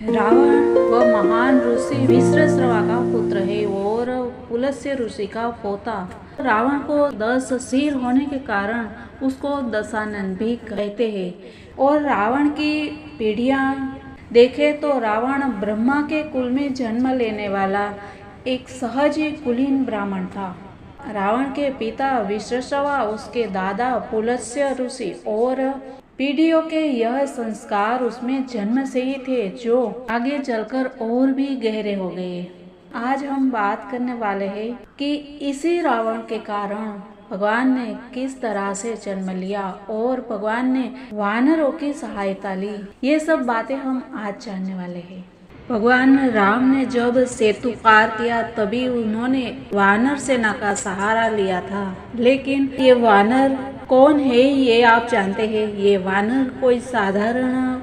रावण वह महान ऋषि विश्रवा का पुत्र है और पुलस्त्य ऋषि का पोता। रावण को 10 सिर होने के कारण उसको दशानन भी कहते हैं। और रावण की पीढ़ियां देखे तो रावण ब्रह्मा के कुल में जन्म लेने वाला एक सहज ही कुलीन ब्राह्मण था। रावण के पिता विश्रवा, उसके दादा पुलस्त्य ऋषि और पीढ़ियों के यह संस्कार उसमें जन्म से ही थे, जो आगे चलकर और भी गहरे हो गए। आज हम बात करने वाले हैं कि इसी रावण के कारण भगवान ने किस तरह से जन्म लिया और भगवान ने वानरों की सहायता ली। ये सब बातें हम आज जानने वाले हैं। भगवान राम ने जब सेतु पार किया तभी उन्होंने वानर सेना का सहारा लिया था। लेकिन ये वानर कौन है ये आप जानते हैं? ये वानर कोई साधारण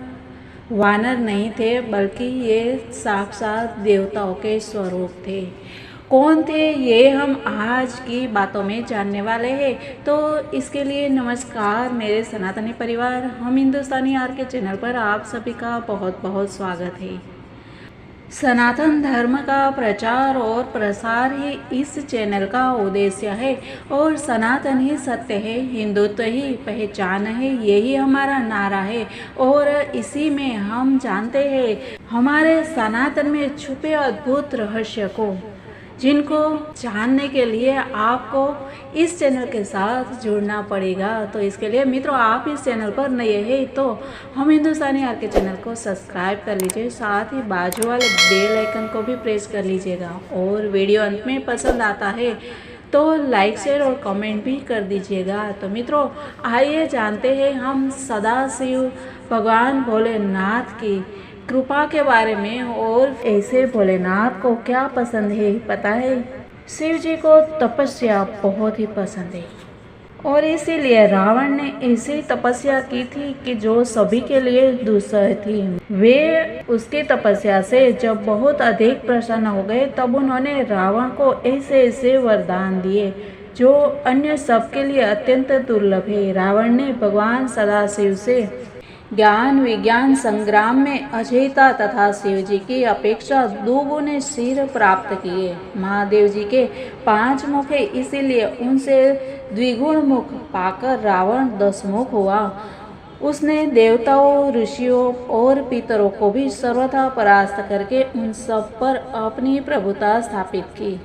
वानर नहीं थे, बल्कि ये साक्षात देवताओं के स्वरूप थे। कौन थे ये हम आज की बातों में जानने वाले हैं। तो इसके लिए नमस्कार मेरे सनातनी परिवार, हम हिंदुस्तानी आर के चैनल पर आप सभी का बहुत बहुत स्वागत है। सनातन धर्म का प्रचार और प्रसार ही इस चैनल का उद्देश्य है और सनातन ही सत्य है, हिंदुत्व ही पहचान है, यही हमारा नारा है। और इसी में हम जानते हैं हमारे सनातन में छुपे अद्भुत रहस्य को, जिनको जानने के लिए आपको इस चैनल के साथ जुड़ना पड़ेगा। तो इसके लिए मित्रों, आप इस चैनल पर नए हैं तो हम हिंदुस्तानी आर के चैनल को सब्सक्राइब कर लीजिए, साथ ही बाजू वाले बेल आइकन को भी प्रेस कर लीजिएगा। और वीडियो अंत में पसंद आता है तो लाइक शेयर और कमेंट भी कर दीजिएगा। तो मित्रों, आइए जानते हैं हम सदाशिव भगवान भोलेनाथ की कृपा के बारे में। और ऐसे भोलेनाथ को क्या पसंद है पता है? शिव जी को तपस्या बहुत ही पसंद है और इसीलिए रावण ने ऐसी तपस्या की थी कि जो सभी के लिए दुस्सह थी। वे उसकी तपस्या से जब बहुत अधिक प्रसन्न हो गए तब उन्होंने रावण को ऐसे ऐसे वरदान दिए जो अन्य सबके लिए अत्यंत दुर्लभ है। रावण ने भगवान सदाशिव से ज्ञान विज्ञान संग्राम में अजयता तथा शिव जी की अपेक्षा दुगुने सिर प्राप्त किए। महादेव जी के 5 मुख है, इसीलिए उनसे द्विगुण मुख पाकर रावण 10 मुख हुआ। उसने देवताओं, ऋषियों और पितरों को भी सर्वथा परास्त करके उन सब पर अपनी प्रभुता स्थापित की।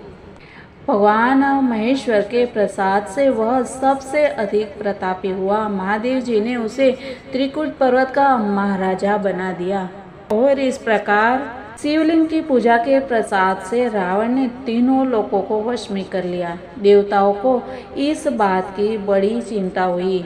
भगवान महेश्वर के प्रसाद से वह सबसे अधिक प्रतापी हुआ। महादेव जी ने उसे त्रिकुट पर्वत का महाराजा बना दिया और इस प्रकार शिवलिंग की पूजा के प्रसाद से रावण ने तीनों लोकों को वश में कर लिया। देवताओं को इस बात की बड़ी चिंता हुई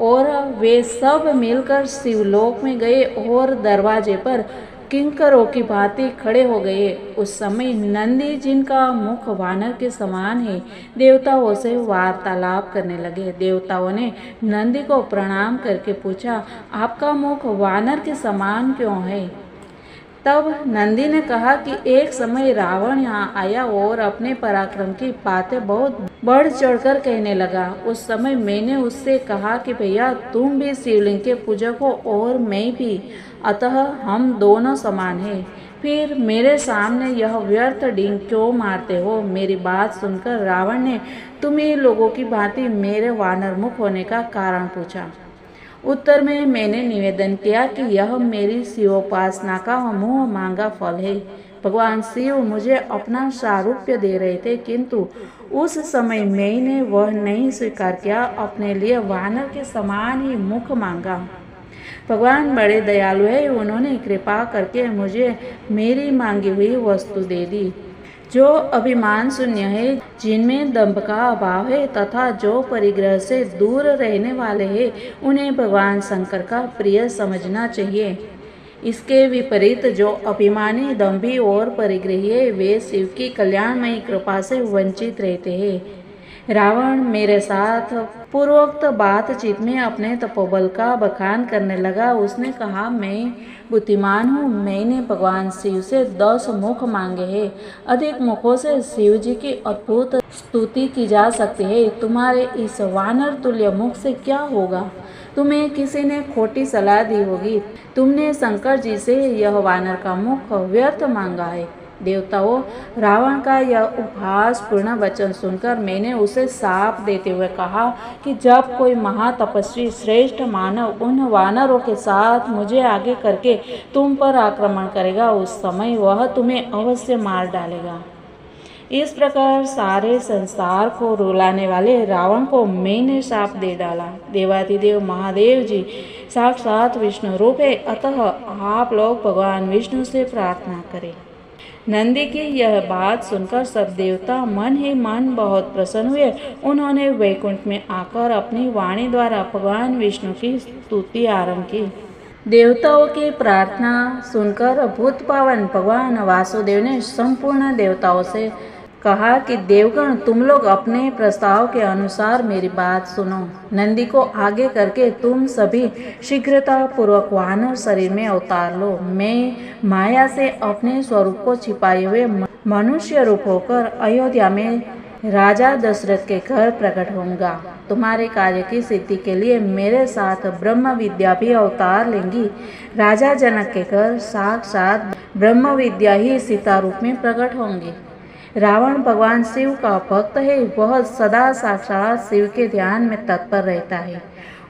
और वे सब मिलकर शिवलोक में गए और दरवाजे पर किंकरों की भांति खड़े हो गए। उस समय नंदी, जिनका मुख वानर के समान है, देवताओं से वार्तालाप करने लगे। देवताओं ने नंदी को प्रणाम करके पूछा, आपका मुख वानर के समान क्यों है? तब नंदी ने कहा कि एक समय रावण यहाँ आया और अपने पराक्रम की बातें बहुत बढ़ चढ़कर कहने लगा। उस समय मैंने उससे कहा कि भैया, तुम भी शिवलिंग के पूजक हो और मैं भी, अतः हम दोनों समान हैं। फिर मेरे सामने यह व्यर्थ डींग क्यों मारते हो? मेरी बात सुनकर रावण ने तुम्हीं लोगों की भांति मेरे वानर मुख होने का कारण पूछा। उत्तर में मैंने निवेदन किया कि यह मेरी शिवोपासना का मुँह मांगा फल है। भगवान शिव मुझे अपना सारूप्य दे रहे थे, किंतु उस समय मैंने वह नहीं स्वीकार किया, अपने लिए वानर के समान ही मुख मांगा। भगवान बड़े दयालु है, उन्होंने कृपा करके मुझे मेरी मांगी हुई वस्तु दे दी। जो अभिमान शून्य है, जिनमें दंभ का अभाव है तथा जो परिग्रह से दूर रहने वाले हैं, उन्हें भगवान शंकर का प्रिय समझना चाहिए। इसके विपरीत जो अभिमानी, दंभी और परिग्रही है, वे शिव की कल्याणमयी कृपा से वंचित रहते हैं। रावण मेरे साथ पूर्वोक्त बातचीत में अपने तपोबल का बखान करने लगा। उसने कहा, मैं बुद्धिमान हूँ, मैंने भगवान शिव से 10 मुख मांगे हैं। अधिक मुखों से शिव जी की अद्भुत स्तुति की जा सकती है, तुम्हारे इस वानर तुल्य मुख से क्या होगा? तुम्हें किसी ने खोटी सलाह दी होगी। तुमने शंकर जी से यह वानर का मुख व्यर्थ मांगा है। देवताओं, रावण का यह उपहासपूर्ण वचन सुनकर मैंने उसे साफ देते हुए कहा कि जब कोई महातपस्वी श्रेष्ठ मानव उन वानरों के साथ मुझे आगे करके तुम पर आक्रमण करेगा, उस समय वह तुम्हें अवश्य मार डालेगा। इस प्रकार सारे संसार को रुलाने वाले रावण को मैंने शाप दे डाला। देवाधिदेव महादेव जी साक्षात विष्णु रूप है, अतः आप लोग भगवान विष्णु से प्रार्थना करें। नंदी की यह बात सुनकर सब देवता मन ही मन बहुत प्रसन्न हुए। उन्होंने वैकुंठ में आकर अपनी वाणी द्वारा भगवान विष्णु की स्तुति आरंभ की। देवताओं की प्रार्थना सुनकर भूत पावन भगवान वासुदेव ने संपूर्ण देवताओं से कहा कि देवगण, तुम लोग अपने प्रस्ताव के अनुसार मेरी बात सुनो। नंदी को आगे करके तुम सभी शीघ्रता पूर्वक वानर शरीर में अवतार लो। मैं माया से अपने स्वरूप को छिपाए हुए मनुष्य रूप होकर अयोध्या में राजा दशरथ के घर प्रकट होऊंगा। तुम्हारे कार्य की सिद्धि के लिए मेरे साथ ब्रह्म विद्या भी अवतार लेंगी। राजा जनक के घर साक्षात ब्रह्म विद्या ही सीता रूप में प्रकट होंगी। रावण भगवान शिव का भक्त है, वह सदा साक्षात शिव के ध्यान में तत्पर रहता है।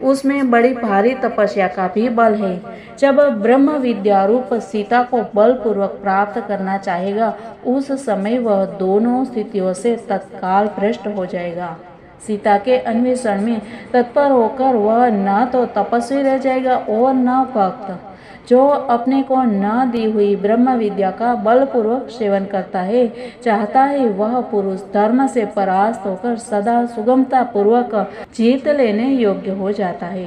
उसमें बड़ी भारी तपस्या का भी बल है। जब ब्रह्म विद्या रूप सीता को बलपूर्वक प्राप्त करना चाहेगा, उस समय वह दोनों स्थितियों से तत्काल भ्रष्ट हो जाएगा। सीता के अन्वेषण में तत्पर होकर वह न तो तपस्वी रह जाएगा और न भक्त। जो अपने को न दी हुई ब्रह्म विद्या का बलपूर्वक सेवन करता है, चाहता है वह पुरुष धर्म से परास्त होकर सदा सुगमता पूर्वक जीत लेने योग्य हो जाता है।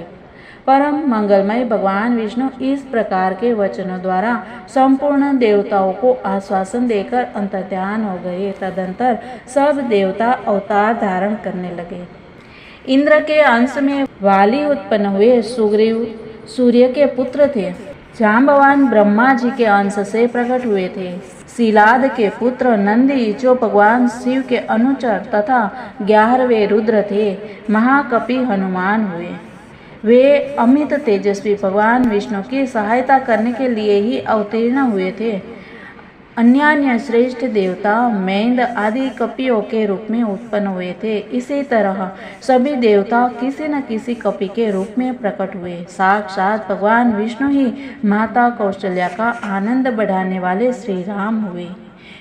परम मंगलमय भगवान विष्णु इस प्रकार के वचनों द्वारा संपूर्ण देवताओं को आश्वासन देकर अंतर्ध्यान हो गए। तदंतर सब देवता अवतार धारण करने लगे। इंद्र के अंश में वाली उत्पन्न हुए। सुग्रीव सूर्य के पुत्र थे। जाम्बवान ब्रह्मा जी के अंश से प्रकट हुए थे। शीलाद के पुत्र नंदी जो भगवान शिव के अनुचर तथा 11वें रुद्र थे, महाकपि हनुमान हुए। वे अमित तेजस्वी भगवान विष्णु की सहायता करने के लिए ही अवतीर्ण हुए थे। अन्य श्रेष्ठ देवता मैंद आदि कपियों के रूप में उत्पन्न हुए थे। इसी तरह सभी देवता किसी न किसी कपि के रूप में प्रकट हुए। साक्षात भगवान विष्णु ही माता कौशल्या का आनंद बढ़ाने वाले श्री राम हुए।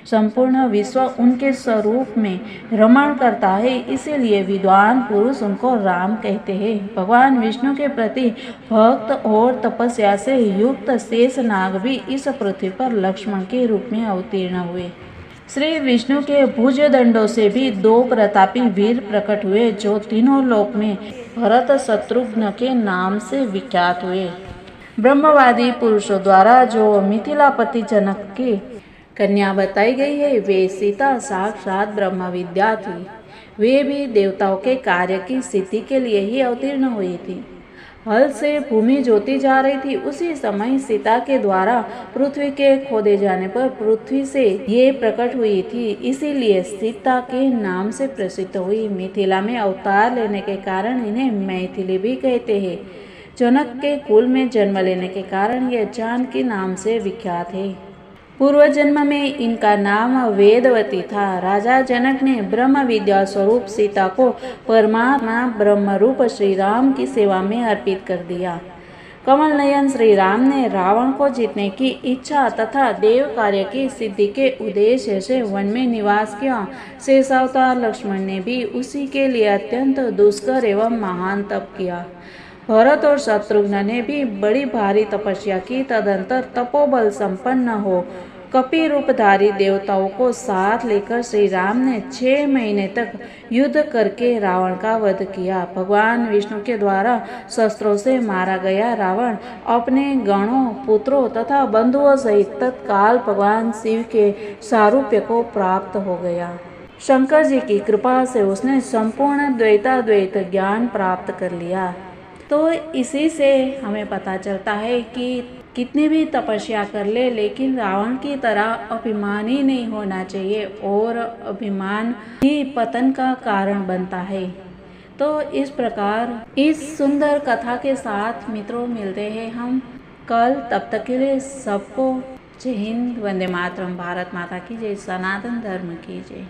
संपूर्ण विश्व उनके स्वरूप में रमण करता है, इसीलिए विद्वान पुरुष उनको राम कहते हैं। भगवान विष्णु के प्रति भक्त और तपस्या से युक्त शेषनाग भी इस पृथ्वी पर लक्ष्मण के रूप में अवतीर्ण हुए। श्री विष्णु के भुजदंडों से भी 2 प्रतापी वीर प्रकट हुए, जो तीनों लोक में भरत शत्रुघ्न के नाम से विख्यात हुए। ब्रह्मवादी पुरुषों द्वारा जो मिथिलापति जनक की कन्या बताई गई है, वे सीता साक्षात ब्रह्म विद्या थी। वे भी देवताओं के कार्य की सिद्धि के लिए ही अवतीर्ण हुई थी। हल से भूमि जोती जा रही थी, उसी समय सीता के द्वारा पृथ्वी के खोदे जाने पर पृथ्वी से ये प्रकट हुई थी, इसीलिए सीता के नाम से प्रसिद्ध हुई। मिथिला में अवतार लेने के कारण इन्हें मैथिली भी कहते हैं। जनक के कुल में जन्म लेने के कारण यह जानकी नाम से विख्यात है। पूर्व जन्म में इनका नाम वेदवती था। राजा जनक ने ब्रह्म विद्या स्वरूप सीता को परमात्मा ब्रह्म रूप श्री राम की सेवा में अर्पित कर दिया। कमल नयन श्री राम ने रावण को जीतने की इच्छा तथा देव कार्य की सिद्धि के उद्देश्य से वन में निवास किया। शेषावतार लक्ष्मण ने भी उसी के लिए अत्यंत दुष्कर एवं महान तप किया। भरत और शत्रुघ्न ने भी बड़ी भारी तपस्या की। तदंतर तपोबल संपन्न हो कपि रूपधारी देवताओं को साथ लेकर श्री राम ने 6 महीने तक युद्ध करके रावण का वध किया। भगवान विष्णु के द्वारा शस्त्रों से मारा गया रावण अपने गणों, पुत्रों तथा बंधुओं सहित तत्काल भगवान शिव के सारूप्य को प्राप्त हो गया। शंकर जी की कृपा से उसने संपूर्ण द्वैताद्वैत ज्ञान प्राप्त कर लिया। तो इसी से हमें पता चलता है कि कितनी भी तपस्या कर ले, लेकिन रावण की तरह अभिमानी नहीं होना चाहिए, और अभिमान ही पतन का कारण बनता है। तो इस प्रकार इस सुंदर कथा के साथ मित्रों मिलते हैं हम कल। तब तक के लिए सबको जय हिंद, वंदे मातरम, भारत माता की जय, सनातन धर्म की जय।